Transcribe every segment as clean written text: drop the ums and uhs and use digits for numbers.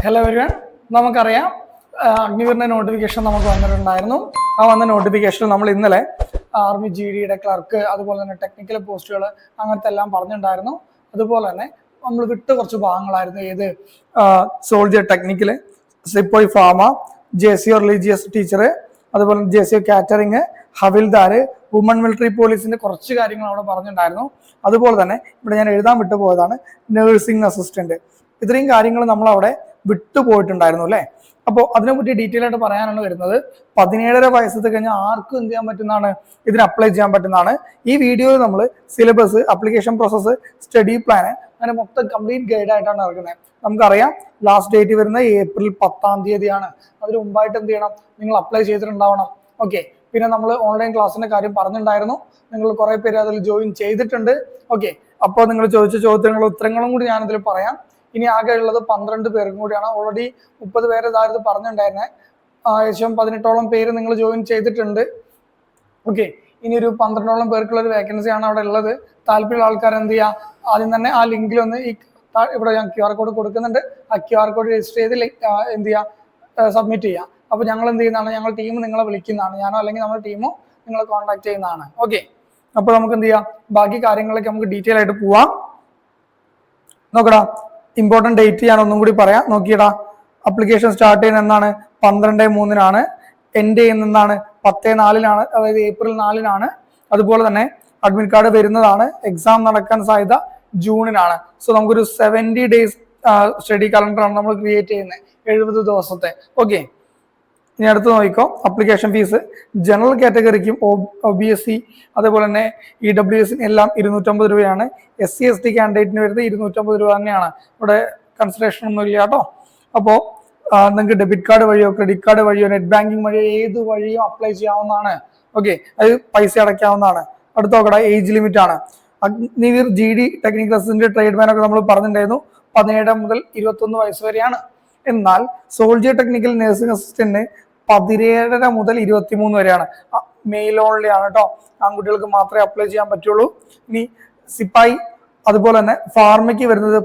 Hello everyone, നമുക്കറിയാം അഗ്നിവീറിന്റെ notification നമുക്ക് വന്നിട്ടുണ്ടായിരുന്നു. ആ വന്ന നോട്ടിഫിക്കേഷനിൽ നമ്മൾ ഇന്നലെ ആർമി GDയുടെ ക്ലർക്ക്, അതുപോലെ തന്നെ ടെക്നിക്കൽ പോസ്റ്റുകൾ അങ്ങനത്തെ എല്ലാം പറഞ്ഞിട്ടുണ്ടായിരുന്നു. അതുപോലെ തന്നെ നമ്മൾ വിട്ട് കുറച്ച് ഭാഗങ്ങളായിരുന്നു. ഏത് soldier technical, sepoy pharma, JCO religious teacher, അതുപോലെ JCO catering, havildar, woman military പോലീസിന്റെ കുറച്ച് കാര്യങ്ങൾ അവിടെ പറഞ്ഞിട്ടുണ്ടായിരുന്നു. അതുപോലെ തന്നെ ഇവിടെ ഞാൻ എഴുതാൻ വിട്ടുപോയതാണ് നഴ്സിംഗ് അസിസ്റ്റന്റ്. ഇത്രയും കാര്യങ്ങൾ നമ്മൾ അവിടെ വിട്ടുപോയിട്ടുണ്ടായിരുന്നു അല്ലേ. അപ്പോൾ അതിനെപ്പറ്റി ഡീറ്റെയിൽ ആയിട്ട് പറയാനാണ് വരുന്നത്. 17.5 വയസ്സ് കഴിഞ്ഞാൽ ആർക്കും എന്ത് ചെയ്യാൻ പറ്റുന്നതാണ്, ഇതിന് അപ്ലൈ ചെയ്യാൻ പറ്റുന്നതാണ്. ഈ വീഡിയോയിൽ നമ്മൾ syllabus, application process, study plan അങ്ങനെ മൊത്തം കംപ്ലീറ്റ് ഗൈഡ് ആയിട്ടാണ് ഇറങ്ങുന്നത്. നമുക്കറിയാം ലാസ്റ്റ് ഡേറ്റ് വരുന്നത് ഏപ്രിൽ 10 അതിന് മുമ്പായിട്ട് എന്ത് ചെയ്യണം, നിങ്ങൾ അപ്ലൈ ചെയ്തിട്ടുണ്ടാവണം. ഓക്കെ, പിന്നെ നമ്മൾ ഓൺലൈൻ ക്ലാസ്സിന്റെ കാര്യം പറഞ്ഞിട്ടുണ്ടായിരുന്നു. നിങ്ങൾ കുറെ പേര് അതിൽ ജോയിൻ ചെയ്തിട്ടുണ്ട്. ഓക്കെ, അപ്പോൾ നിങ്ങൾ ചോദിച്ച ചോദ്യങ്ങളും ഉത്തരങ്ങളും കൂടി ഞാനതിൽ പറയാം. ഇനി ആകെ ഉള്ളത് 12 പേർക്കും കൂടിയാണ്. ഓൾറെഡി 30 പേര് ഇതായത് പറഞ്ഞിട്ടുണ്ടായിരുന്നെ. ഏകദേശം 18ഓളം പേര് നിങ്ങൾ ജോയിൻ ചെയ്തിട്ടുണ്ട്. ഓക്കെ, ഇനി ഒരു 12ഓളം പേർക്കുള്ള ഒരു വേക്കൻസിയാണ് അവിടെ ഉള്ളത്. താല്പര്യമുള്ള ആൾക്കാർ എന്ത് ചെയ്യുക, ആദ്യം തന്നെ ആ ലിങ്കിലൊന്ന് ഇവിടെ ഞാൻ QR കോഡ് കൊടുക്കുന്നുണ്ട്. ആ QR കോഡ് രജിസ്റ്റർ ചെയ്ത് എന്ത് ചെയ്യുക, സബ്മിറ്റ് ചെയ്യുക. അപ്പോൾ ഞങ്ങൾ എന്ത് ചെയ്യുന്നതാണ്, ഞങ്ങൾ ടീം നിങ്ങളെ വിളിക്കുന്നതാണ്. ഞാനോ അല്ലെങ്കിൽ നമ്മുടെ ടീമോ നിങ്ങളെ കോൺടാക്ട് ചെയ്യുന്നതാണ്. ഓക്കെ, അപ്പോൾ നമുക്ക് എന്ത് ചെയ്യാം, ബാക്കി കാര്യങ്ങളൊക്കെ നമുക്ക് ഡീറ്റെയിൽ ആയിട്ട് പോവാം. നോക്കടാ, ഇമ്പോർട്ടൻറ്റ് ഡേറ്റ് ഞാൻ ഒന്നും കൂടി പറയാം. നോക്കിയടാ, അപ്ലിക്കേഷൻ സ്റ്റാർട്ട് ചെയ്യുന്ന എന്നാണ് 12/3 എൻഡ് ചെയ്യുന്ന എന്നാണ് 10/4, അതായത് ഏപ്രിൽ 4. അതുപോലെ തന്നെ അഡ്മിറ്റ് കാർഡ് വരുന്നതാണ്. എക്സാം നടക്കാൻ സാധ്യത ജൂണിനാണ്. സോ നമുക്കൊരു 70 days സ്റ്റഡി കലണ്ടറാണ് നമ്മൾ ക്രിയേറ്റ് ചെയ്യുന്നത്, 70 ദിവസത്തെ. ഓക്കെ, ഇനി അടുത്ത് നോക്കിക്കോ. അപ്ലിക്കേഷൻ ഫീസ് ജനറൽ കാറ്റഗറിക്കും OBC അതുപോലെ തന്നെ EWS എല്ലാം 250 രൂപയാണ്. SC/ST കാൻഡിഡേറ്റിന് വരുന്നത് 250 രൂപ തന്നെയാണ്. ഇവിടെ കൺസിഡറേഷൻ ഒന്നും ഇല്ല കേട്ടോ. അപ്പോൾ നിങ്ങൾക്ക് ഡെബിറ്റ് കാർഡ് വഴിയോ ക്രെഡിറ്റ് കാർഡ് വഴിയോ നെറ്റ് ബാങ്കിങ് വഴിയോ ഏത് വഴിയോ അപ്ലൈ ചെയ്യാവുന്നതാണ്. ഓക്കെ, അത് പൈസ അടയ്ക്കാവുന്നതാണ്. അടുത്ത നോക്കടാ, ഏജ് ലിമിറ്റ് ആണ്. Agniveer GD technical assistant tradesman ഒക്കെ നമ്മൾ പറഞ്ഞിട്ടുണ്ടായിരുന്നു 17 മുതൽ 21 വയസ്സ് വരെയാണ്. എന്നാൽ സോൾജിയർ ടെക്നിക്കൽ നഴ്സിംഗ് അസിസ്റ്റന്റിന് 17 മുതൽ 23 വരെയാണ്. മെയിൽ ഓൺലി ആണ് കേട്ടോ, ആൺകുട്ടികൾക്ക് മാത്രമേ അപ്ലൈ ചെയ്യാൻ പറ്റുള്ളൂ. ഇനി സിപ്പായി അതുപോലെ തന്നെ ഫാർമയ്ക്ക് വരുന്നത്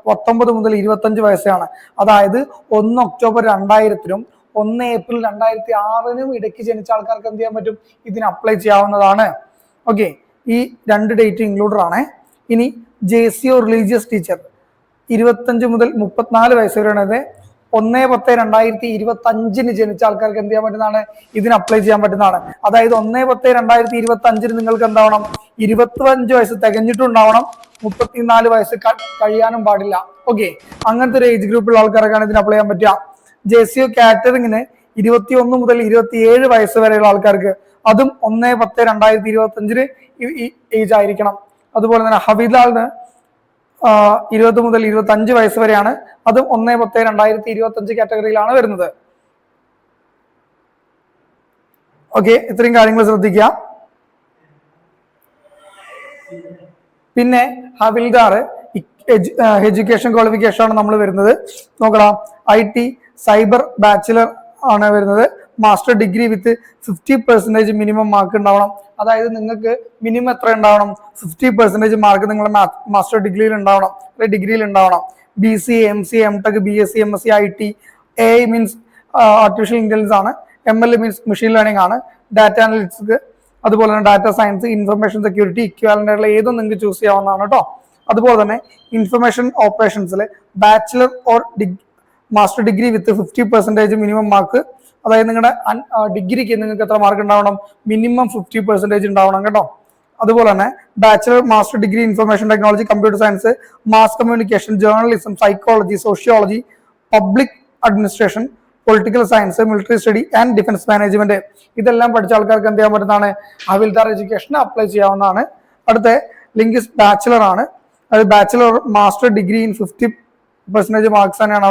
19 മുതൽ 25 വയസ്സാണ്. അതായത് 1 ഒക്ടോബർ 2000 1 ഏപ്രിൽ 2006 ഇടയ്ക്ക് ജനിച്ച ആൾക്കാർക്ക് എന്ത് ചെയ്യാൻ പറ്റും, ഇതിന് അപ്ലൈ ചെയ്യാവുന്നതാണ്. ഓക്കെ, ഈ 2 ഡേറ്റ് ഇൻക്ലൂഡഡ് ആണ്. ഇനി JCO റിലീജിയസ് ടീച്ചർ 25 മുതൽ 34 വയസ്സ് വരെയാണ്. 1/10/2025 ജനിച്ച ആൾക്കാർക്ക് എന്ത് ചെയ്യാൻ പറ്റുന്നതാണ്, ഇതിന് അപ്ലൈ ചെയ്യാൻ പറ്റുന്നതാണ്. അതായത് 1/10/2025 നിങ്ങൾക്ക് എന്താവണം, 25 വയസ്സ് തികഞ്ഞിട്ടുണ്ടാവണം, 34 വയസ്സ് കഴിയാനും പാടില്ല. ഓക്കെ, അങ്ങനത്തെ ഒരു ഏജ് ഗ്രൂപ്പുള്ള ആൾക്കാർക്കാണ് ഇതിന് അപ്ലൈ ചെയ്യാൻ പറ്റുക. JCO കാറ്ററിംഗിന് 21 മുതൽ 27 വയസ്സ് വരെയുള്ള ആൾക്കാർക്ക്, അതും 1/10/2025 ഈ ഏജ് ആയിരിക്കണം. അതുപോലെ തന്നെ ഹവിദാലിന് 20 മുതൽ 25 വയസ്സ് വരെയാണ്. അതും 1/10/2025 കാറ്റഗറിയിലാണ് വരുന്നത്. ഓക്കെ, ഇത്രയും കാര്യങ്ങൾ ശ്രദ്ധിക്കുക. പിന്നെ ഹവിൽദാർ എഡ്യൂക്കേഷൻ ക്വാളിഫിക്കേഷൻ ആണ് നമ്മൾ വരുന്നത്. നോക്കണം, IT സൈബർ ബാച്ചിലർ ആണ് വരുന്നത്. Master degree with 50% minimum mark ഉണ്ടാവണം. അതായത് നിങ്ങൾക്ക് മിനിമം എത്ര ഉണ്ടാവണം, 50% മാർക്ക് നിങ്ങളുടെ മാസ്റ്റർ ഡിഗ്രിയിൽ ഉണ്ടാവണം, ഡിഗ്രിയിൽ ഉണ്ടാവണം. BCA, MCA, MTech, BSc, MSc, IT. AI means artificial intelligence ആണ്. ML മീൻസ് മെഷീൻ ലേണിംഗ് ആണ്. ഡാറ്റ അനലിറ്റിക്സ്, അതുപോലെ തന്നെ data science, information security, equivalent ആയിട്ടുള്ള ഏതും നിങ്ങൾക്ക് ചൂസ് ചെയ്യാവുന്നതാണ് കേട്ടോ. അതുപോലെ തന്നെ ഇൻഫർമേഷൻ ഓപ്പറേഷൻസിൽ bachelor or master degree with 50% minimum mark. അതായത് നിങ്ങളുടെ ഡിഗ്രിക്ക് നിങ്ങൾക്ക് എത്ര മാർക്ക് ഉണ്ടാവണം, മിനിമം 50% ഉണ്ടാവണം കേട്ടോ. അതുപോലെ തന്നെ bachelor, master degree information technology, computer science, mass communication, journalism, psychology, sociology, public administration, political science, military study and defence management, ഇതെല്ലാം പഠിച്ച ആൾക്കാർക്ക് എന്ത് ചെയ്യാൻ പറ്റുന്നതാണ്, ഹവിൽദാർ എഡ്യൂക്കേഷന് അപ്ലൈ ചെയ്യാവുന്നതാണ്. അടുത്ത ലിങ്ക് ബാച്ചിലർ ആണ്. അത് bachelor master degree in 50% marks തന്നെയാണ്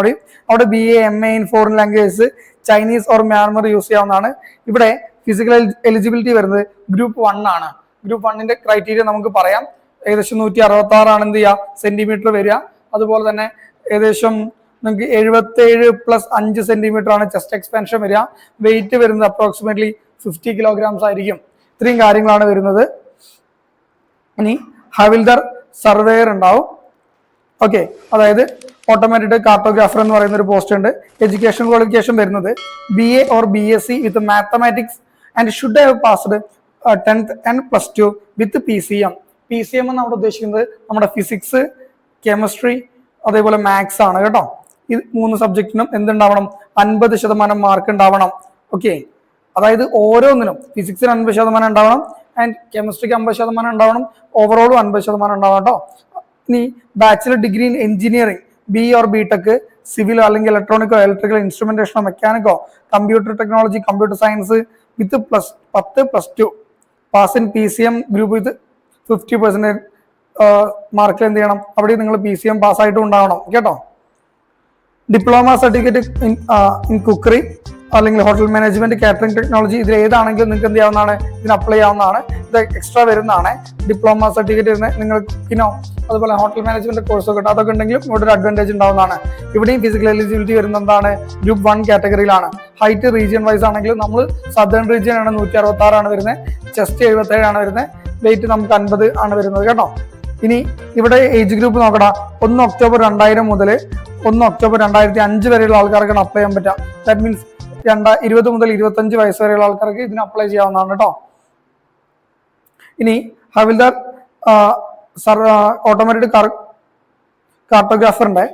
അവിടെ BA, MA in foreign languages, Chinese or Myanmar use ചെയ്യാവുന്നതാണ്. ഇവിടെ ഫിസിക്കൽ എലിജിബിലിറ്റി വരുന്നത് ഗ്രൂപ്പ് 1 ആണ്. ഗ്രൂപ്പ് 1ന്റെ ക്രൈറ്റീരിയ നമുക്ക് പറയാം. ഏകദേശം 166 എന്ത് ചെയ്യുക, സെന്റിമീറ്റർ വരിക. അതുപോലെ തന്നെ ഏകദേശം നിങ്ങൾക്ക് 77+5 സെന്റിമീറ്റർ ആണ് ചെസ്റ്റ് എക്സ്പാൻഷൻ വരിക. വെയിറ്റ് വരുന്നത് അപ്രോക്സിമേറ്റ്ലി 50 kilograms ആയിരിക്കും. ഇത്രയും കാര്യങ്ങളാണ് വരുന്നത്. ഇനി ഹവിൽദാർ സർവേയർ ഉണ്ടാവും. ഓക്കെ, അതായത് ഓട്ടോമാറ്റഡ് കാർട്ടോഗ്രാഫർ എന്ന് പറയുന്ന ഒരു പോസ്റ്റ് ഉണ്ട്. എഡ്യൂക്കേഷൻ ക്വാളിഫിക്കേഷൻ വരുന്നത് BA or BSc with mathematics and should have passed 10th and +2 with PCM. PCM എന്ന് നമ്മൾ ഉദ്ദേശിക്കുന്നത് നമ്മുടെ ഫിസിക്സ്, കെമിസ്ട്രി അതേപോലെ മാത്സ് ആണ് കേട്ടോ. ഈ 3 സബ്ജക്റ്റിനും എന്തുണ്ടാവണം? 50% മാർക്ക് ഉണ്ടാവണം. ഓക്കെ, അതായത് ഓരോന്നിനും ഫിസിക്സിന് 50% ഉണ്ടാവണം, ആൻഡ് കെമിസ്ട്രിക്ക് 50% ഉണ്ടാവണം, ഓവറോളും 50% ഉണ്ടാവണം കേട്ടോ. ഇനി bachelor degree in engineering, BE or BTech, സിവിലോ അല്ലെങ്കിൽ ഇലക്ട്രോണിക്കോ ഇലക്ട്രിക്കൽ ഇൻസ്ട്രുമെന്റേഷനോ മെക്കാനിക്കോ computer technology, computer science with +10 +2 pass in PCM group with 50% മാർക്കിൽ എന്ത് ചെയ്യണം? അവിടെ നിങ്ങൾ PCM പാസ്സായിട്ടും ഉണ്ടാവണം കേട്ടോ. ഡിപ്ലോമ സർട്ടിഫിക്കറ്റ് ഇൻ കുക്കറി അല്ലെങ്കിൽ ഹോട്ടൽ മാനേജ്മെന്റ്, കാറ്ററിംഗ് ടെക്നോളജി, ഇതിൽ ഏതാണെങ്കിലും നിങ്ങൾക്ക് എന്ത് ചെയ്യാവുന്നതാണ്? ഇതിന് അപ്ലൈ ചെയ്യാവുന്നതാണ്. ഇത് എക്സ്ട്രാ വരുന്നതാണ്. ഡിപ്ലോമ സർട്ടിഫിക്കറ്റ് നിങ്ങൾക്കിനോ അതുപോലെ ഹോട്ടൽ മാനേജ്മെന്റ് കോഴ്സൊക്കെ ഉണ്ട്, അതൊക്കെ ഉണ്ടെങ്കിലും ഇവിടെ ഒരു അഡ്വാൻറ്റേജ് ഉണ്ടാവുന്നതാണ്. ഇവിടെയും ഫിസിക്കൽ എലിജിബിലിറ്റി വരുന്നത് എന്താണ്? ഗ്രൂപ്പ് 1 കാറ്റഗറിയിലാണ്. ഹൈറ്റ് റീജിയൻ വൈസ് ആണെങ്കിലും നമ്മൾ സദേൺ റീജിയൻ ആണ് 166 ആണ് വരുന്നത്, ചെസ്റ്റ് 77 ആണ് വരുന്നത്, വെയിറ്റ് നമുക്ക് 50 ആണ് വരുന്നത് കേട്ടോ. ഇനി ഇവിടെ ഏജ് ഗ്രൂപ്പ് നോക്കടാ. 1 ഒക്ടോബർ 2000 മുതൽ 1 ഒക്ടോബർ 2005 വരെയുള്ള ആൾക്കാർക്കാണ് അപ്ലൈ ചെയ്യാൻ പറ്റുക. ദാറ്റ് മീൻസ് 20 മുതൽ 25 വയസ്സ് വരെയുള്ള ആൾക്കാർക്ക് ഇതിന് അപ്ലൈ ചെയ്യാവുന്നതാണ് കേട്ടോ. ഇനി ഹവിൽദാർ ഓട്ടോമാറ്റഡ് കാർട്ടോഗ്രാഫറിന്റെ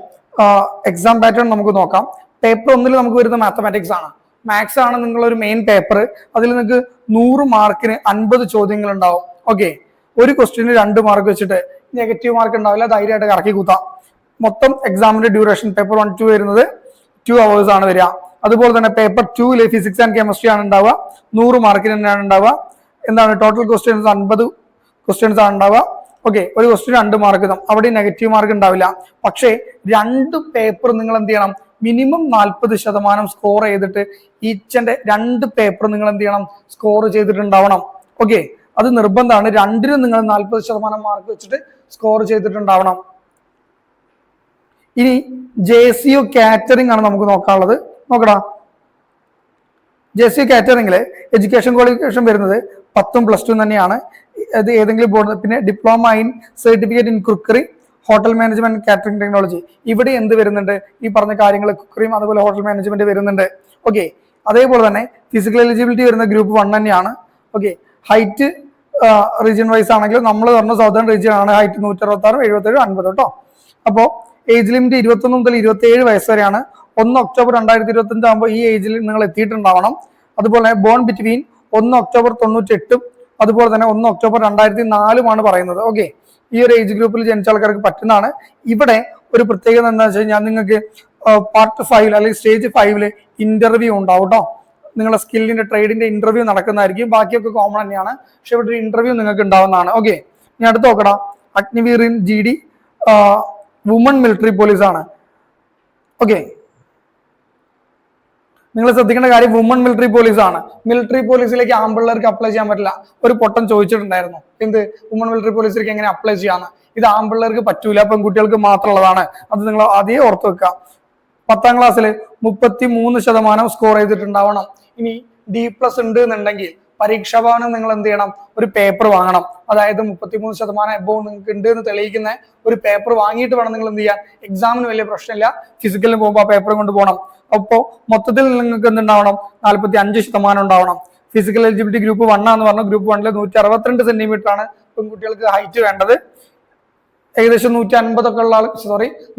എക്സാം പാറ്റേൺ നമുക്ക് നോക്കാം. പേപ്പർ 1 നമുക്ക് വരുന്ന മാത്തമാറ്റിക്സ് ആണ്. മാത്സ് ആണ് നിങ്ങളൊരു മെയിൻ പേപ്പർ. അതിൽ നിങ്ങൾക്ക് 100 മാർക്കിന് 50 ചോദ്യങ്ങൾ ഉണ്ടാവും. ഓക്കെ, ഒരു ക്വസ്റ്റ്യന് 2 മാർക്ക് വെച്ചിട്ട് നെഗറ്റീവ് മാർക്ക് ഉണ്ടാവില്ല, ധൈര്യമായിട്ട് കറക്കി കൂത്താം. മൊത്തം എക്സാമിന്റെ ഡ്യൂറേഷൻ പേപ്പർ 1, 2 വരുന്നത് 2 hours ആണ് വരിക. അതുപോലെ തന്നെ പേപ്പർ 2 ഫിസിക്സ് ആൻഡ് കെമിസ്ട്രി ആണ് ഉണ്ടാവുക, 100 മാർക്കിന് തന്നെയാണ് ഉണ്ടാവുക. എന്താണ് ടോട്ടൽ ക്വസ്റ്റ്യൻസ്? 50 ക്വസ്റ്റ്യൻസ് ആണ് ഉണ്ടാവുക. ഓക്കെ, ഒരു ക്വസ്റ്റ്യൻ 2 മാർക്ക് തം, അവിടെ നെഗറ്റീവ് മാർക്ക് ഉണ്ടാവില്ല. പക്ഷേ 2 പേപ്പർ നിങ്ങൾ എന്ത് ചെയ്യണം? മിനിമം 40% സ്കോർ ചെയ്തിട്ട് ഈച്ചന്റെ 2 പേപ്പർ നിങ്ങൾ എന്ത് ചെയ്യണം? സ്കോർ ചെയ്തിട്ടുണ്ടാവണം. ഓക്കെ, അത് നിർബന്ധമാണ്. 2നും നിങ്ങൾ 40% മാർക്ക് വെച്ചിട്ട് സ്കോർ ചെയ്തിട്ടുണ്ടാവണം. ഇനി JCO കാറ്ററിംഗ് ആണ് നമുക്ക് നോക്കാനുള്ളത്. നോക്കടാ, JCO കാറ്ററിംഗില് എഡ്യൂക്കേഷൻ ക്വാളിഫിക്കേഷൻ വരുന്നത് 10ഉം +2 തന്നെയാണ്. അത് ഏതെങ്കിലും ബോർഡ്. പിന്നെ diploma in certificate in cookery, hotel management, catering technology. ഇവിടെ എന്ത് വരുന്നുണ്ട്? ഈ പറഞ്ഞ കാര്യങ്ങൾ കുക്കറിയും അതുപോലെ ഹോട്ടൽ മാനേജ്മെന്റ് വരുന്നുണ്ട്. ഓക്കെ, അതേപോലെ തന്നെ ഫിസിക്കൽ എലിജിബിലിറ്റി വരുന്ന ഗ്രൂപ്പ് 1 തന്നെയാണ്. ഓക്കെ, ഹൈറ്റ് റീജിയൻ വൈസ് ആണെങ്കിൽ നമ്മൾ പറഞ്ഞ സൗതേൺ റീജിയൻ ആണ്. ഹൈറ്റ് 166, 77, 50 കേട്ടോ. അപ്പോൾ ഏജ് ലിമിറ്റ് 21 മുതൽ 27 വയസ്സ് വരെയാണ്. 1 ഒക്ടോബർ 2025 ആകുമ്പോൾ ഈ ഏജിൽ നിങ്ങൾ എത്തിയിട്ടുണ്ടാവണം. അതുപോലെ ബോൺ ബിറ്റ്വീൻ 1 ഒക്ടോബർ 98 അതുപോലെ തന്നെ 1 ഒക്ടോബർ 2004 പറയുന്നത്. ഓക്കെ, ഈ ഒരു ഏജ് ഗ്രൂപ്പിൽ ജനിച്ച ആൾക്കാർക്ക് പറ്റുന്നതാണ്. ഇവിടെ ഒരു പ്രത്യേകത എന്താ വെച്ച് കഴിഞ്ഞാൽ നിങ്ങൾക്ക് പാർട്ട് 5 അല്ലെങ്കിൽ സ്റ്റേജ് 5 ഇന്റർവ്യൂ ഉണ്ടാവും കേട്ടോ. നിങ്ങളുടെ സ്കില്ലിന്റെ ട്രേഡിന്റെ ഇന്റർവ്യൂ നടക്കുന്നതായിരിക്കും. ബാക്കിയൊക്കെ കോമൺ തന്നെയാണ്, പക്ഷെ ഇവിടെ ഒരു ഇന്റർവ്യൂ നിങ്ങൾക്ക് ഉണ്ടാവുന്നതാണ്. ഓക്കെ, ഇനി അടുത്ത് നോക്കടാ. Agniveer in GD woman military police ആണ്. ഓക്കെ, നിങ്ങൾ ശ്രദ്ധിക്കേണ്ട കാര്യം വുമൺ മിലിറ്ററി പോലീസ് ആണ്. മിലിറ്ററി പോലീസിലേക്ക് ആൺപിള്ളേർക്ക് അപ്ലൈ ചെയ്യാൻ പറ്റില്ല. ഒരു പൊട്ടൻ ചോദിച്ചിട്ടുണ്ടായിരുന്നു, എന്ത് വുമൺ മിലിറ്ററി പോലീസിലേക്ക് എങ്ങനെ അപ്ലൈ ചെയ്യാന്ന്. ഇത് ആൺപിള്ളേർക്ക് പറ്റൂല, പെൺകുട്ടികൾക്ക് മാത്രമുള്ളതാണ്. അത് നിങ്ങൾ ആദ്യം ഓർത്ത് വെക്കുക. 10ാം ക്ലാസ്സിൽ 33% സ്കോർ ചെയ്തിട്ടുണ്ടാവണം. ഇനി D+ ഉണ്ട് എന്നുണ്ടെങ്കിൽ പരീക്ഷാഭവനം നിങ്ങൾ എന്ത് ചെയ്യണം? ഒരു പേപ്പർ വാങ്ങണം. അതായത് 33% എബോവ് നിങ്ങൾക്ക് ഉണ്ട് എന്ന് തെളിയിക്കുന്ന ഒരു പേപ്പർ വാങ്ങിയിട്ട് വേണം നിങ്ങൾ എന്ത് ചെയ്യാൻ. എക്സാമിന് വലിയ പ്രശ്നമില്ല, ഫിസിക്കലിന് പോകുമ്പോൾ ആ പേപ്പർ കൊണ്ട് പോകണം. അപ്പോൾ മൊത്തത്തിൽ നിങ്ങൾക്ക് എന്തുണ്ടാവണം? 45% ഉണ്ടാവണം. ഫിസിക്കൽ എലിജിബിലിറ്റി ഗ്രൂപ്പ് 1 എന്ന് പറഞ്ഞു. ഗ്രൂപ്പ് 1 162 സെന്റിമീറ്റർ ആണ് പെൺകുട്ടികൾക്ക് ഹൈറ്റ് വേണ്ടത്. ഏകദേശം 150 ഒക്കെ ഉള്ള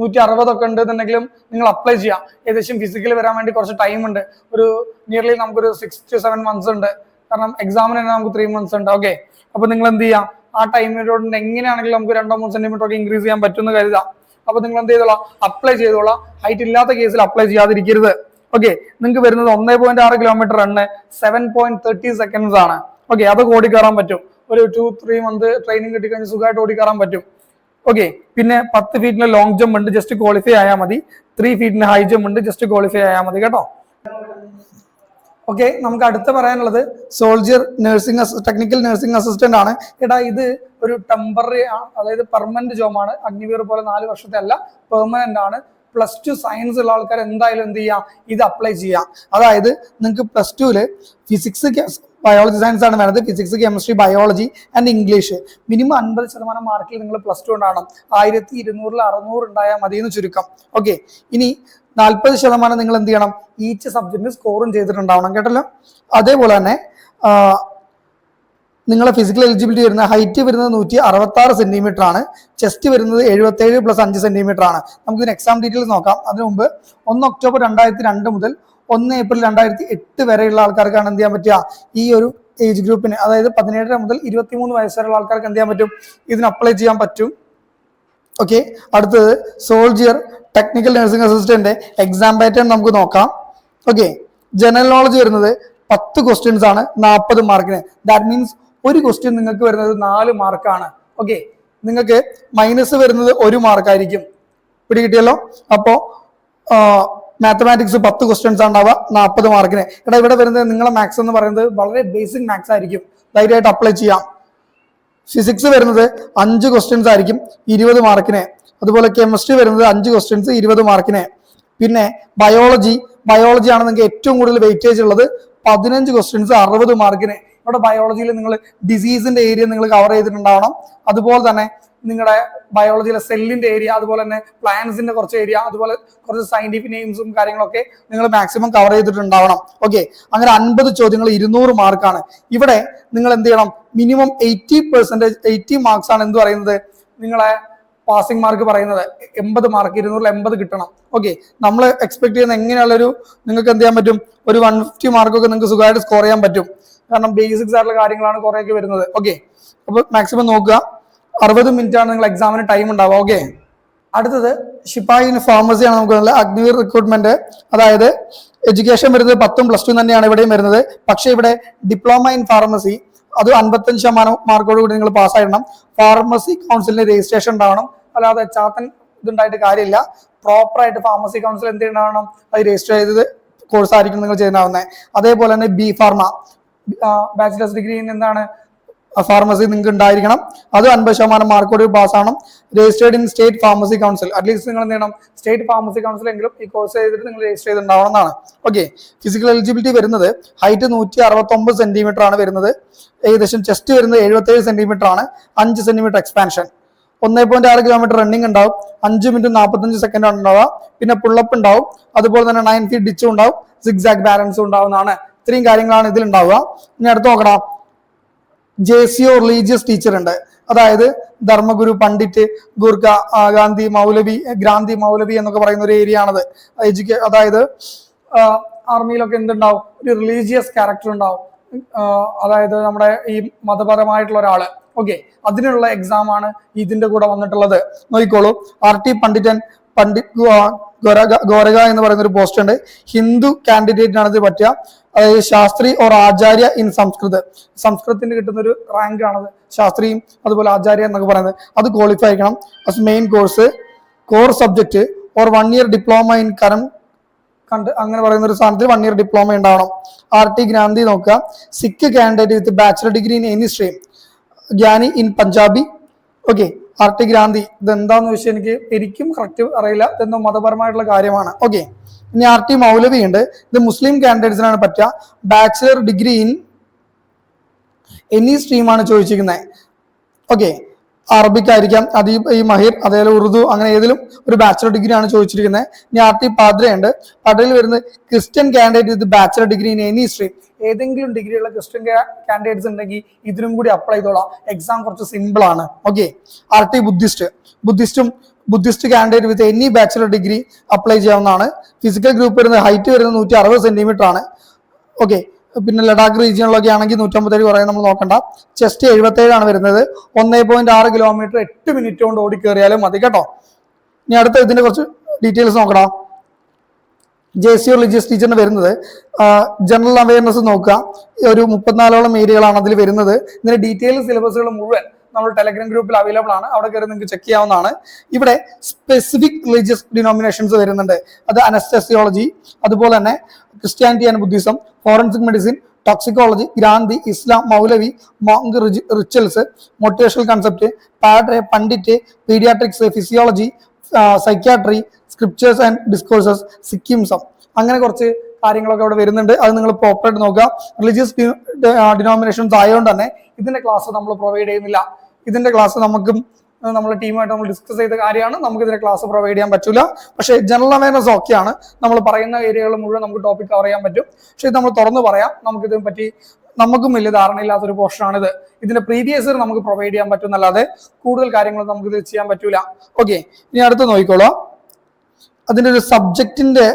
160 ഒക്കെ ഉണ്ടെന്നുണ്ടെങ്കിലും നിങ്ങൾ അപ്ലൈ ചെയ്യാം. ഏകദേശം ഫിസിക്കൽ വരാൻ വേണ്ടി കുറച്ച് ടൈം ഉണ്ട്. ഒരു നിയർലി നമുക്കൊരു 6 to 7 months ഉണ്ട്. കാരണം എക്സാമിന് തന്നെ നമുക്ക് 3 months ഉണ്ട്. ഓക്കെ, അപ്പൊ നിങ്ങൾ എന്ത് ചെയ്യാം? ആ ടൈമിനോട് എങ്ങനെയാണെങ്കിലും നമുക്ക് 2-3 സെന്റിമീറ്റർ ഒക്കെ ഇൻക്രീസ് ചെയ്യാൻ പറ്റുമെന്ന് കരുതാം. അപ്പൊ നിങ്ങൾ എന്ത് ചെയ്തോളാം? അപ്ലൈ ചെയ്തോളാം. ഹൈറ്റ് ഇല്ലാത്ത കേസിൽ അപ്ലൈ ചെയ്യാതിരിക്കരുത്. ഓക്കെ, നിങ്ങൾക്ക് വരുന്നത് 1.6 കിലോമീറ്റർ റണ്ണ് 7.30 seconds ആണ്. ഓക്കെ, അതൊക്കെ ഓടിക്കയറാൻ പറ്റും. ഒരു 2-3 month ട്രെയിനിങ് കിട്ടിക്കഴിഞ്ഞാൽ സുഖമായിട്ട് ഓടിക്കയറാൻ പറ്റും. ഓക്കെ, പിന്നെ 10 ഫീറ്റിന് ലോങ് ജമ്പ് ഉണ്ട്, ജസ്റ്റ് ക്വാളിഫൈ ആയാൽ മതി. 3 ഫീറ്റിന് ഹൈ ജമ്പ് ഉണ്ട്, ജസ്റ്റ് ക്വാളിഫൈ ആയാൽ മതി കേട്ടോ. ഓക്കെ, നമുക്ക് അടുത്ത് പറയാനുള്ളത് soldier nursing technical nursing assistant ആണ്. എടാ, ഇത് ഒരു ടെമ്പററി ആണ്, അതായത് പെർമനന്റ് ജോബാണ്. അഗ്നിവീർ പോലെ 4 വർഷത്തെ അല്ല, പെർമനന്റ് ആണ്. +2 സയൻസ് ഉള്ള ആൾക്കാർ എന്തായാലും എന്ത് ചെയ്യാം? ഇത് അപ്ലൈ ചെയ്യാം. അതായത് നിങ്ങൾക്ക് +2 ഫിസിക്സ് ബയോളജി സയൻസ് ആണ് വേണ്ടത്. Physics, chemistry, biology and English. Minimum 50% മാർക്കിൽ നിങ്ങൾ +2 ഉണ്ടാവണം. 1200-ൽ 600 ഉണ്ടായാൽ മതി എന്ന് ചുരുക്കം. ഓക്കെ, ഇനി 40% നിങ്ങൾ എന്ത് ചെയ്യണം, ഈച്ച് സബ്ജക്റ്റിന് സ്കോറും ചെയ്തിട്ടുണ്ടാവണം കേട്ടല്ലോ. അതേപോലെ തന്നെ നിങ്ങളെ ഫിസിക്കൽ എലിജിബിലിറ്റി വരുന്ന ഹൈറ്റ് വരുന്നത് 166 സെന്റിമീറ്റർ ആണ്. ചെസ്റ്റ് വരുന്നത് 77 + 5 സെന്റിമീറ്റർ ആണ്. നമുക്ക് ഇതിന് എക്സാം ഡീറ്റെയിൽസ് നോക്കാം. അതിനു മുമ്പ് 1 ഒക്ടോബർ 2002 മുതൽ 1 ഏപ്രിൽ 2008 വരെയുള്ള ആൾക്കാർക്കാണ് എന്ത് ചെയ്യാൻ പറ്റുക, ഈ ഒരു ഏജ് ഗ്രൂപ്പിന്, അതായത് 17 മുതൽ 23 വയസ്സ് വരെയുള്ള ആൾക്കാർക്ക് എന്ത് ചെയ്യാൻ പറ്റും, ഇതിന് അപ്ലൈ ചെയ്യാൻ പറ്റും. ഓക്കെ, അടുത്തത് soldier, technical nursing assistant exam pattern നമുക്ക് നോക്കാം. ഓക്കെ, ജനറൽ നോളജ് വരുന്നത് 10 ക്വസ്റ്റ്യൻസ് ആണ് 40 മാർക്കിന്. ദാറ്റ് മീൻസ് ഒരു ക്വസ്റ്റ്യൻ നിങ്ങൾക്ക് വരുന്നത് 4 മാർക്കാണ്. ഓക്കെ, നിങ്ങൾക്ക് മൈനസ് വരുന്നത് 1 മാർക്കായിരിക്കും. പിടികിട്ടിയല്ലോ. അപ്പോ മാത്തമാറ്റിക്സ് 10 ക്വസ്റ്റ്യൻസ് ഉണ്ടാവുക 40 മാർക്കിന്. ഇവിടെ വരുന്നത് നിങ്ങളെ മാത്സ് എന്ന് പറയുന്നത് വളരെ ബേസിക് മാത്സ് ആയിരിക്കും, ധൈര്യമായിട്ട് അപ്ലൈ ചെയ്യാം. ഫിസിക്സ് വരുന്നത് 5 ക്വസ്റ്റ്യൻസ് ആയിരിക്കും 20 മാർക്കിന്. അതുപോലെ കെമിസ്ട്രി വരുന്നത് 5 ക്വസ്റ്റ്യൻസ് 20 മാർക്കിന്. പിന്നെ ബയോളജി ആണ് നിങ്ങൾക്ക് ഏറ്റവും കൂടുതൽ വെയിറ്റേജ് ഉള്ളത്, 15 ക്വസ്റ്റ്യൻസ് 60 മാർക്കിന്. ഇവിടെ ബയോളജിയിൽ നിങ്ങൾ ഡിസീസിന്റെ ഏരിയ നിങ്ങൾ കവർ ചെയ്തിട്ടുണ്ടാവണം. അതുപോലെ തന്നെ നിങ്ങളുടെ ബയോളജിയിലെ സെല്ലിന്റെ ഏരിയ, അതുപോലെ തന്നെ പ്ലാന്റ്സിന്റെ കുറച്ച് ഏരിയ, അതുപോലെ കുറച്ച് സയന്റിഫിക് നെയിംസും കാര്യങ്ങളൊക്കെ നിങ്ങൾ മാക്സിമം കവർ ചെയ്തിട്ടുണ്ടാവണം. ഓക്കെ, അങ്ങനെ 50 ചോദ്യങ്ങൾ 200 മാർക്കാണ്. ഇവിടെ നിങ്ങൾ എന്ത് ചെയ്യണം, മിനിമം 80 മാർക്സ് ആണ് എന്ത് പറയുന്നത്, നിങ്ങളെ പാസിംഗ് മാർക്ക് പറയുന്നത്. 80 മാർക്ക് 280 കിട്ടണം. ഓക്കെ, നമ്മൾ എക്സ്പെക്ട് ചെയ്യുന്ന എങ്ങനെയുള്ളൊരു നിങ്ങൾക്ക് എന്ത് ചെയ്യാൻ പറ്റും, ഒരു 150 മാർക്കൊക്കെ നിങ്ങൾക്ക് സുഖമായിട്ട് സ്കോർ ചെയ്യാൻ പറ്റും. കാരണം ബേസിക്സ് ആയിട്ടുള്ള കാര്യങ്ങളാണ് കുറേയൊക്കെ വരുന്നത്. ഓക്കെ, അപ്പോൾ മാക്സിമം നോക്കുക. 60 മിനിറ്റ് ആണ് നിങ്ങൾ എക്സാമിന് ടൈം ഉണ്ടാവുക. ഓക്കെ, അടുത്തത് ഷിപ്പായി ഇൻ ഫാർമസി ആണ് നമുക്ക് ഉള്ളത്. അഗ്നിവീർ റിക്രൂട്ട്മെന്റ്, അതായത് എഡ്യൂക്കേഷൻ വരുന്നത് 10ഉം +2 തന്നെയാണ് ഇവിടെയും വരുന്നത്. പക്ഷേ ഇവിടെ ഡിപ്ലോമ ഇൻ ഫാർമസി അത് 55% മാർക്കോട് കൂടി നിങ്ങൾ പാസ്സായിടണം. ഫാർമസി കൗൺസിലിന് രജിസ്ട്രേഷൻ ഉണ്ടാവണം. അല്ലാതെ ചാത്തൻ ഇതുണ്ടായിട്ട് കാര്യമില്ല. പ്രോപ്പറായിട്ട് ഫാർമസി കൗൺസിൽ എന്ത് ചെയ്യണം, അത് രജിസ്റ്റർ ചെയ്തത് കോഴ്സ് ആയിരിക്കും നിങ്ങൾ ചെയ്യുന്നതാവുന്നത്. അതേപോലെ തന്നെ ബി ഫാർമ ബാച്ചിലേഴ്സ് ഡിഗ്രി എന്താണ് ഫാർമസി നിങ്ങൾക്ക് ഉണ്ടായിരിക്കണം. അത് 50% മാർക്കോട് പാസ്സാണ്. Registered in state pharmacy council, at least നിങ്ങൾ എന്ത് ചെയ്യണം, സ്റ്റേറ്റ് ഫാർമസി കൗൺസിൽ എങ്കിലും ഈ കോഴ്സ് ചെയ്തിട്ട് നിങ്ങൾ രജിസ്റ്റർ ചെയ്തിട്ടുണ്ടാവണം എന്നാണ്. ഓക്കെ, ഫിസിക്കൽ എലിജിബിലിറ്റി വരുന്നത് ഹൈറ്റ് 169 സെന്റിമീറ്റർ ആണ് വരുന്നത്. ഏകദേശം ചെസ്റ്റ് വരുന്നത് 77 സെന്റിമീറ്റർ ആണ്. 5 സെന്റിമീറ്റർ എക്സ്പാൻഷൻ. 1.6 കിലോമീറ്റർ റണ്ണിംഗ് ഉണ്ടാവും. 5 മിനിറ്റ് 45 സെക്കൻഡ് ആണ് ഉണ്ടാവുക. പിന്നെ പുള്ളപ്പ് ഉണ്ടാവും. അതുപോലെ തന്നെ 9 ഫീറ്റ് ഡിച്ചും ഉണ്ടാവും. സിക്സാക് ബാലൻസും ഉണ്ടാവുന്നതാണ്. ഇത്രയും കാര്യങ്ങളാണ് ഇതിൽ ഉണ്ടാവുക. ഇനി അടുത്ത് നോക്കണം, JCO റിലീജിയസ് ടീച്ചർ ഉണ്ട്. അതായത് ധർമ്മഗുരു, പണ്ഡിറ്റ്, ഗൂർഖ, ഗാന്ധി മൗലവി എന്നൊക്കെ പറയുന്ന ഒരു ഏരിയ ആണത്. അതായത് ആർമിയിലൊക്കെ എന്തുണ്ടാവും, ഒരു റിലീജിയസ് ക്യാരക്ടർ ഉണ്ടാവും. അതായത് നമ്മുടെ ഈ മതപരമായിട്ടുള്ള ഒരാള്. ഓക്കെ, അതിനുള്ള എക്സാം ആണ് ഇതിന്റെ കൂടെ വന്നിട്ടുള്ളത്. നോക്കിക്കോളൂ, RT പണ്ഡിറ്റ് ഗോരഗ എന്ന് പറയുന്ന ഒരു പോസ്റ്റ് ഉണ്ട്. ഹിന്ദു കാൻഡിഡേറ്റിനാണ് ഇത് പറ്റുക. അതായത് ശാസ്ത്രി ഓർ ആചാര്യ ഇൻ സംസ്കൃതത്തിന് കിട്ടുന്ന ഒരു റാങ്ക് ആണത്. ശാസ്ത്രിയും അതുപോലെ ആചാര്യ എന്നൊക്കെ പറയുന്നത്. അത് ക്വാളിഫൈ ആയിരിക്കണം. Main course, core subject or 1 year diploma in അങ്ങനെ പറയുന്ന ഒരു സ്ഥാനത്ത് 1 ഇയർ ഡിപ്ലോമ ഉണ്ടാവണം. RT ഗ്രാന്തി നോക്കുക, Sikh candidate with bachelor degree in any stream, ജ്ഞാനി ഇൻ പഞ്ചാബി. ഓക്കെ, RT ഗ്രാന്തി ഇതെന്താന്ന് വെച്ചാൽ എനിക്കും കറക്റ്റ് അറിയില്ല. ഇതെന്തോ മതപരമായിട്ടുള്ള കാര്യമാണ്. ഓക്കെ, ഇനി RT മൗലവി ഉണ്ട്. ഇത് മുസ്ലിം കാൻഡിഡേറ്റ്സിനാണ് പറ്റുക. ബാച്ചിലർ ഡിഗ്രി ഇൻ എനി സ്ട്രീമാണ് ചോദിച്ചിരിക്കുന്നത്. ഓക്കെ, അറബിക് ആയിരിക്കാം, അത് ഈ മഹിർ, അതേപോലെ ഉറുദു, അങ്ങനെ ഏതെങ്കിലും ഒരു ബാച്ചിലർ ഡിഗ്രി ആണ് ചോദിച്ചിരിക്കുന്നത്. ഇനി RT പാദ്ര ഉണ്ട്. പാദ്രയിൽ വരുന്നത് Christian candidate with bachelor degree in any stream. ഏതെങ്കിലും ഡിഗ്രിയുള്ള ക്രിസ്ത്യൻ കാൻഡിഡേറ്റ്സ് ഉണ്ടെങ്കിൽ ഇതിനും കൂടി അപ്ലൈ ചെയ്തോളാം. എക്സാം കുറച്ച് സിമ്പിൾ ആണ്. Okay, RT Buddhist candidate with any bachelor degree apply ചെയ്യാവുന്നതാണ്. ഫിസിക്കൽ ഗ്രൂപ്പ് വരുന്നത് ഹൈറ്റ് വരുന്നത് 160 സെന്റിമീറ്റർ ആണ്. ഓക്കെ, പിന്നെ ലഡാക്ക് റീജിയനിലൊക്കെ ആണെങ്കിൽ 157 കുറേ നമ്മൾ നോക്കണ്ട. ചെസ്റ്റ് 77 ആണ് വരുന്നത്. 1.6 കിലോമീറ്റർ 8 മിനിറ്റ് കൊണ്ട് ഓടി കയറിയാലും മതി കേട്ടോ. ഇനി അടുത്ത ഇതിന്റെ കുറച്ച് ഡീറ്റെയിൽസ് നോക്കണം. JCO റിലീജിയസ് ടീച്ചറിന് വരുന്നത് ജനറൽ അവയർനെസ് നോക്കുക. ഒരു 34ഓളം ഏരിയകളാണ് അതിൽ വരുന്നത്. ഇതിന്റെ ഡീറ്റെയിൽ സിലബസുകൾ മുഴുവൻ നമ്മൾ ടെലഗ്രാം ഗ്രൂപ്പിൽ അവൈലബിൾ ആണ്. അവിടെ കയറി നിങ്ങൾക്ക് ചെക്ക് ചെയ്യാവുന്നതാണ്. ഇവിടെ സ്പെസിഫിക് റിലീജിയസ് ഡിനോമിനേഷൻസ് വരുന്നുണ്ട്. അത് അനസ്തസിയോളജി, അതുപോലെ തന്നെ Christianity and Buddhism, forensic medicine, toxicology, granthi, Islam, maulvi, monk rituals, motivational concept, padre, pandit, paediatrics, physiology, psychiatry, scriptures and discourses, Sikhism, അങ്ങനെ കുറച്ച് കാര്യങ്ങളൊക്കെ അവിടെ വരുന്നുണ്ട്. അത് നിങ്ങൾ പ്രോപ്പറായിട്ട് നോക്കുക. റിലീജിയസ് ഡിനോമിനേഷൻസ് ആയതുകൊണ്ട് തന്നെ ഇതിന്റെ ക്ലാസ് നമ്മൾ പ്രൊവൈഡ് ചെയ്യുന്നില്ല. ഇതിന്റെ ക്ലാസ് നമുക്കും നമ്മുടെ ടീമായിട്ട് നമ്മൾ ഡിസ്കസ് ചെയ്ത കാര്യമാണ്. നമുക്ക് ഇതിന്റെ ക്ലാസ് പ്രൊവൈഡ് ചെയ്യാൻ പറ്റില്ല. പക്ഷേ ജനറൽ അവയർനെസ് ഓക്കെയാണ്. നമ്മൾ പറയുന്ന ഏരിയകൾ മുഴുവൻ നമുക്ക് ടോപ്പിക് കവർ ചെയ്യാൻ പറ്റും. പക്ഷെ ഇത് നമ്മൾ തുറന്നു പറയാം, നമുക്കിതിനെ പറ്റി നമുക്കും വലിയ ധാരണയില്ലാത്തൊരു പോർഷനാണിത്. ഇതിന്റെ പ്രീവിയസ് ഇയർ നമുക്ക് പ്രൊവൈഡ് ചെയ്യാൻ പറ്റും എന്നല്ലാതെ കൂടുതൽ കാര്യങ്ങൾ നമുക്ക് ഇത് ചെയ്യാൻ പറ്റൂല. ഓക്കെ, ഇനി അടുത്ത് നോക്കിക്കോളൂ. അതിന്റെ ഒരു സബ്ജക്റ്റിന്റെ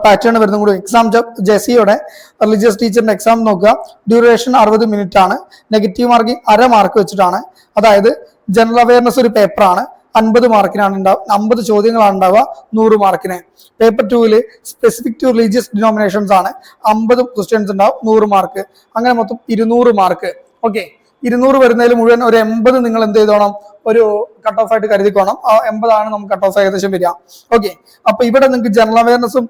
പാറ്റേൺ വരുന്ന കൂടി എക്സാം ജെസിയുടെ റിലീജിയസ് ടീച്ചറിന്റെ എക്സാം നോക്കുക. ഡ്യൂറേഷൻ 60 മിനിറ്റ് ആണ്. നെഗറ്റീവ് മാർക്കിംഗ് 1/2 മാർക്ക് വെച്ചിട്ടാണ്. അതായത് ജനറൽ അവയർനെസ് ഒരു പേപ്പറാണ്, 50 മാർക്കിനാണ് ഉണ്ടാവുക. 50 ചോദ്യങ്ങളാണ് ഉണ്ടാവുക 100 മാർക്കിന്. Paper 2 specific to religious denominations ആണ്. 50 ക്വസ്റ്റ്യൻസ് ഉണ്ടാവും, 100 മാർക്ക്. അങ്ങനെ മൊത്തം 200 മാർക്ക്. ഓക്കെ, 200 വരുന്നതിൽ മുഴുവൻ ഒരു 80 നിങ്ങൾ എന്ത് ചെയ്തോണം, ഒരു കട്ട് ഓഫ് ആയിട്ട് കരുതിക്കോണം. ആ 80 നമുക്ക് കട്ട് ഓഫ് ഏകദേശം വരിക. ഓക്കെ, അപ്പൊ ഇവിടെ നിങ്ങൾക്ക് ജനറൽ അവയർനെസ്സും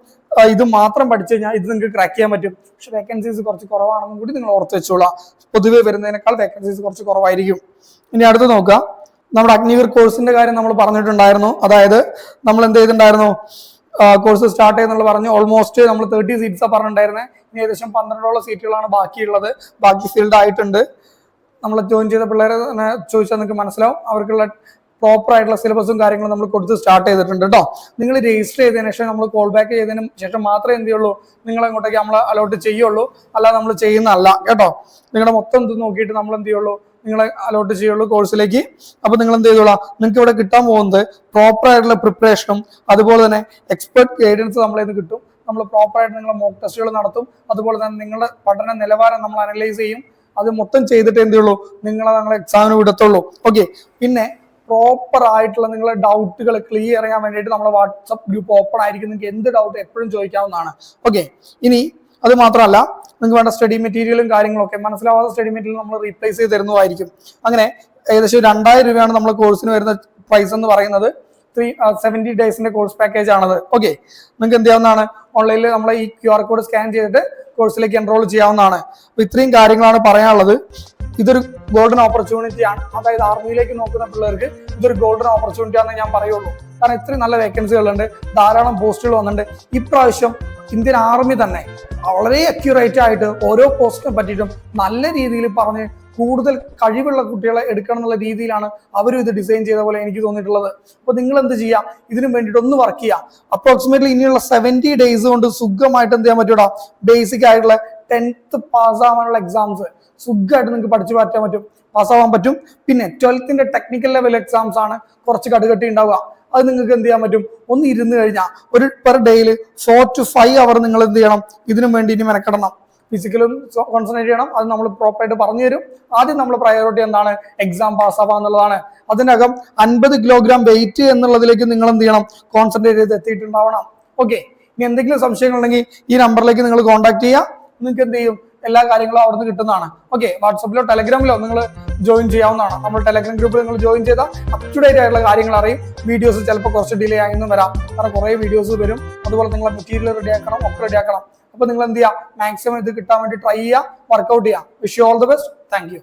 ഇത് മാത്രം പഠിച്ചു കഴിഞ്ഞാൽ ഇത് നിങ്ങൾക്ക് ക്രാക്ക് ചെയ്യാൻ പറ്റും. പക്ഷെ വേക്കൻസീസ് കുറച്ച് കുറവാണെന്നും കൂടി നിങ്ങൾ ഓർത്ത് വെച്ചോളാം. പൊതുവെ വരുന്നതിനേക്കാൾ വേക്കൻസീസ് കുറച്ച് കുറവായിരിക്കും. ഇനി അടുത്ത് നോക്കാം. നമ്മുടെ അഗ്നിവീർ കോഴ്സിന്റെ കാര്യം നമ്മൾ പറഞ്ഞിട്ടുണ്ടായിരുന്നു. അതായത് നമ്മൾ എന്ത് ചെയ്തിട്ടുണ്ടായിരുന്നു, കോഴ്സ് സ്റ്റാർട്ട് ചെയ്യുന്നുള്ള പറഞ്ഞു. ഓൾമോസ്റ്റ് നമ്മൾ 30 സീറ്റ്സാണ് പറഞ്ഞിട്ടുണ്ടായിരുന്നത്. ഇനി ഏകദേശം 12ഓളം സീറ്റുകളാണ് ബാക്കിയുള്ളത്. ബാക്കി ഫീൽഡ് ആയിട്ടുണ്ട്. നമ്മൾ ജോയിൻ ചെയ്ത പിള്ളേരെ തന്നെ ചോദിച്ചാൽ നിങ്ങൾക്ക് മനസ്സിലാവും. അവർക്കുള്ള പ്രോപ്പർ ആയിട്ടുള്ള സിലബസും കാര്യങ്ങളും നമ്മൾ കൊടുത്ത് സ്റ്റാർട്ട് ചെയ്തിട്ടുണ്ട് കേട്ടോ. നിങ്ങൾ രജിസ്റ്റർ ചെയ്തതിനു ശേഷം നമ്മൾ കോൾ ബാക്ക് ചെയ്തതിന് ശേഷം മാത്രമേ എന്ത് ചെയ്യുള്ളൂ, നിങ്ങൾ അങ്ങോട്ടേക്ക് നമ്മൾ അലോട്ട് ചെയ്യുള്ളൂ. അല്ലാതെ നമ്മൾ ചെയ്യുന്നതല്ല കേട്ടോ. നിങ്ങളുടെ മൊത്തം ഇത് നോക്കിയിട്ട് നമ്മൾ എന്ത് ചെയ്യുള്ളൂ, നിങ്ങളെ അലോട്ട് ചെയ്യുള്ളൂ കോഴ്സിലേക്ക്. അപ്പൊ നിങ്ങൾ എന്ത് ചെയ്തോളാം, നിങ്ങൾക്ക് ഇവിടെ കിട്ടാൻ പോകുന്നത് പ്രോപ്പർ ആയിട്ടുള്ള പ്രിപ്പറേഷനും അതുപോലെ തന്നെ എക്സ്പെർട്ട് ഗൈഡൻസ് നമ്മളിൽ നിന്ന് കിട്ടും. നമ്മൾ പ്രോപ്പറായിട്ട് നിങ്ങളെ മോക്ക് ടെസ്റ്റുകൾ നടത്തും. അതുപോലെ തന്നെ നിങ്ങളുടെ പഠന നിലവാരം നമ്മൾ അനലൈസ് ചെയ്യും. അത് മൊത്തം ചെയ്തിട്ട് എന്ത് ചെയ്യുള്ളൂ, നിങ്ങളെ എക്സാമിന് വിടത്തുള്ളൂ. ഓക്കെ, പിന്നെ പ്രോപ്പർ ആയിട്ടുള്ള നിങ്ങളെ ഡൗട്ടുകൾ ക്ലിയർ ചെയ്യാൻ വേണ്ടിയിട്ട് നമ്മുടെ വാട്സപ്പ് ഗ്രൂപ്പ് ഓപ്പൺ ആയിരിക്കും. നിങ്ങൾക്ക് എന്ത് ഡൗട്ട് എപ്പോഴും ചോദിക്കാവുന്നതാണ്. ഓക്കെ, ഇനി അത് മാത്രമല്ല, നിങ്ങൾക്ക് വേണ്ട സ്റ്റഡി മെറ്റീരിയലും കാര്യങ്ങളൊക്കെ മനസ്സിലാവാത്ത സ്റ്റഡി മെറ്റീരിയൽ നമ്മൾ റീപ്ലേസ് ചെയ്ത് തരുന്നതായിരിക്കും. അങ്ങനെ ഏകദേശം 2000 രൂപയാണ് നമ്മുടെ കോഴ്സിന് വരുന്ന പ്രൈസ് എന്ന് പറയുന്നത്. 70 ഡേയ്സിന്റെ കോഴ്സ് പാക്കേജ് ആണത്. ഓക്കെ, നിങ്ങൾക്ക് എന്ത് ചെയ്യാവുന്നതാണ്, ഓൺലൈനിൽ നമ്മളെ ഈ QR കോഡ് സ്കാൻ ചെയ്തിട്ട് കോഴ്സിലേക്ക് എൻറോൾ ചെയ്യാവുന്നതാണ്. അപ്പൊ ഇത്രയും കാര്യങ്ങളാണ് പറയാനുള്ളത്. ഇതൊരു ഗോൾഡൻ ഓപ്പർച്യൂണിറ്റി ആണ്. അതായത് ആർമിയിലേക്ക് നോക്കുന്ന പിള്ളേർക്ക് ഇതൊരു ഗോൾഡൻ ഓപ്പർച്യൂണിറ്റി ആണെന്ന് ഞാൻ പറയുള്ളൂ. കാരണം ഇത്രയും നല്ല വേക്കൻസികളുണ്ട്, ധാരാളം പോസ്റ്റുകൾ വന്നിട്ടുണ്ട്. ഇപ്രാവശ്യം ഇന്ത്യൻ ആർമി തന്നെ വളരെ അക്യൂറേറ്റ് ആയിട്ട് ഓരോ പോസ്റ്റിനെ പറ്റിയിട്ടും നല്ല രീതിയിൽ പറഞ്ഞ് കൂടുതൽ കഴിവുള്ള കുട്ടികളെ എടുക്കണം എന്നുള്ള രീതിയിലാണ് അവരും ഇത് ഡിസൈൻ ചെയ്ത പോലെ എനിക്ക് തോന്നിയിട്ടുള്ളത്. അപ്പൊ നിങ്ങൾ എന്ത് ചെയ്യാം, ഇതിനു വേണ്ടിയിട്ട് ഒന്ന് വർക്ക് ചെയ്യാം. അപ്രോക്സിമേറ്റ്ലി ഇനിയുള്ള 70 ഡേയ്സ് കൊണ്ട് സുഖമായിട്ട് എന്ത് ചെയ്യാൻ പറ്റൂടാ, ബേസിക് ആയിട്ടുള്ള 10th പാസ്സാവാനുള്ള എക്സാംസ് സുഖമായിട്ട് നിങ്ങൾക്ക് പഠിച്ചു മാറ്റാൻ പറ്റും, പാസ്സാവാൻ പറ്റും. പിന്നെ 12th ടെക്നിക്കൽ ലെവൽ എക്സാംസ് ആണ് കുറച്ച് കടുകട്ടി ഉണ്ടാവുക. അത് നിങ്ങൾക്ക് എന്ത് ചെയ്യാൻ പറ്റും, ഒന്ന് ഇരുന്ന് കഴിഞ്ഞാൽ ഒരു പെർ ഡേയിൽ 4 to 5 അവർ നിങ്ങൾ എന്ത് ചെയ്യണം, ഇതിനു വേണ്ടി ഇനി മെനക്കെടണം. ഫിസിക്കലും കോൺസെൻട്രേറ്റ് ചെയ്യണം. അത് നമ്മൾ പ്രോപ്പറായിട്ട് പറഞ്ഞു തരും. ആദ്യം നമ്മൾ പ്രയോറിറ്റി എന്താണ്, എക്സാം പാസ്സാവുക എന്നുള്ളതാണ്. അതിനകം 50 കിലോഗ്രാം വെയിറ്റ് എന്നുള്ളതിലേക്ക് നിങ്ങൾ എന്ത് ചെയ്യണം, കോൺസെൻട്രേറ്റ് ചെയ്ത് എത്തിയിട്ടുണ്ടാവണം. ഓക്കെ, ഇനി എന്തെങ്കിലും സംശയങ്ങളുണ്ടെങ്കിൽ ഈ നമ്പറിലേക്ക് നിങ്ങൾ കോൺടാക്ട് ചെയ്യുക. നിങ്ങൾക്ക് എന്ത് ചെയ്യും, എല്ലാ കാര്യങ്ങളും അവിടുന്ന് കിട്ടുന്നതാണ്. ഓക്കെ, വാട്സപ്പിലോ ടെലഗ്രാമിലോ നിങ്ങൾ ജോയിൻ ചെയ്യാവുന്നതാണ്. നമ്മൾ ടെലഗ്രാം ഗ്രൂപ്പിൽ നിങ്ങൾ ജോയിൻ ചെയ്താൽ അപ് ടു ഡേറ്റ് ആയിട്ടുള്ള കാര്യങ്ങൾ അറിയും. വീഡിയോസ് ചിലപ്പോൾ കുറച്ച് ഡിലേ ആയെന്നും വരാം, കാരണം കുറേ വീഡിയോസ് വരും. അതുപോലെ നിങ്ങളെ മെറ്റീരിയൽ റെഡിയാക്കണം, ഒക്കെ റെഡിയാക്കണം. അപ്പൊ നിങ്ങൾ എന്ത് ചെയ്യുക, മാക്സിമം ഇത് കിട്ടാൻ വേണ്ടി ട്രൈ ചെയ്യുക, വർക്ക്ഔട്ട് ചെയ്യുക. Wish you all the best. Thank you.